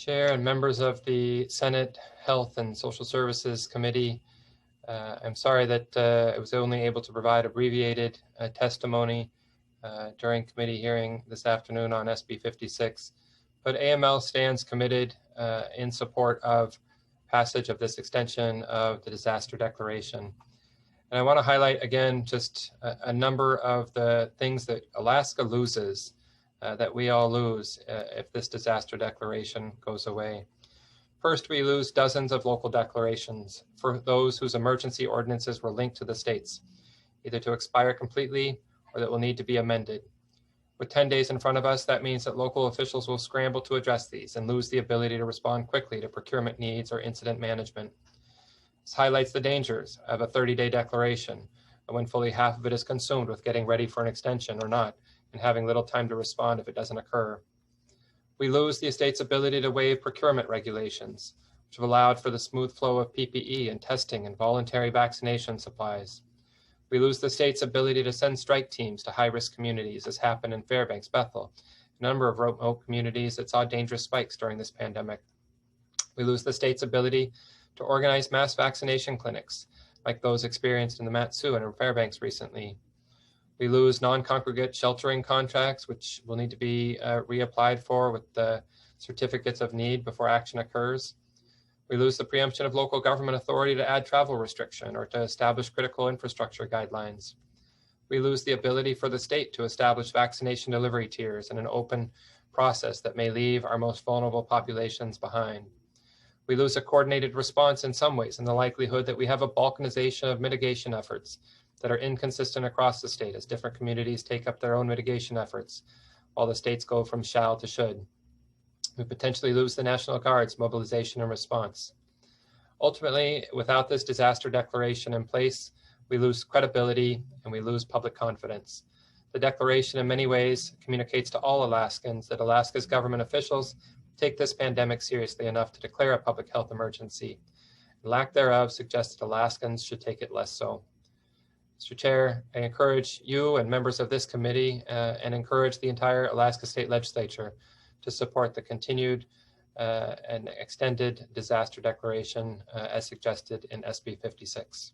Chair and members of the Senate Health and Social Services Committee, I'm sorry that I was only able to provide abbreviated testimony during committee hearing this afternoon on SB 56, but AML stands committed in support of passage of this extension of the disaster declaration. And I want to highlight again just a number of the things that Alaska loses, that we all lose if this disaster declaration goes away. First, we lose dozens of local declarations for those whose emergency ordinances were linked to the states, either to expire completely or that will need to be amended. With 10 days in front of us, that means that local officials will scramble to address these and lose the ability to respond quickly to procurement needs or incident management. This highlights the dangers of a 30-day declaration, when fully half of it is consumed with getting ready for an extension or not, and having little time to respond if it doesn't occur. We lose the state's ability to waive procurement regulations, which have allowed for the smooth flow of PPE and testing and voluntary vaccination supplies. We lose the state's ability to send strike teams to high-risk communities, as happened in Fairbanks, Bethel, a number of remote communities that saw dangerous spikes during this pandemic. We lose the state's ability to organize mass vaccination clinics, like those experienced in the Mat-Su and in Fairbanks recently. We lose non-congregate sheltering contracts, which will need to be reapplied for with the certificates of need before action occurs. We lose the preemption of local government authority to add travel restriction or to establish critical infrastructure guidelines. We lose the ability for the state to establish vaccination delivery tiers in an open process that may leave our most vulnerable populations behind. We lose a coordinated response in some ways, and the likelihood that we have a balkanization of mitigation efforts that are inconsistent across the state as different communities take up their own mitigation efforts, while the states go from shall to should. We potentially lose the National Guard's mobilization and response. Ultimately, without this disaster declaration in place, we lose credibility and we lose public confidence. The declaration in many ways communicates to all Alaskans that Alaska's government officials take this pandemic seriously enough to declare a public health emergency. Lack thereof suggests that Alaskans should take it less so. Mr. Chair, I encourage you and members of this committee and encourage the entire Alaska State Legislature to support the continued and extended disaster declaration as suggested in SB 56.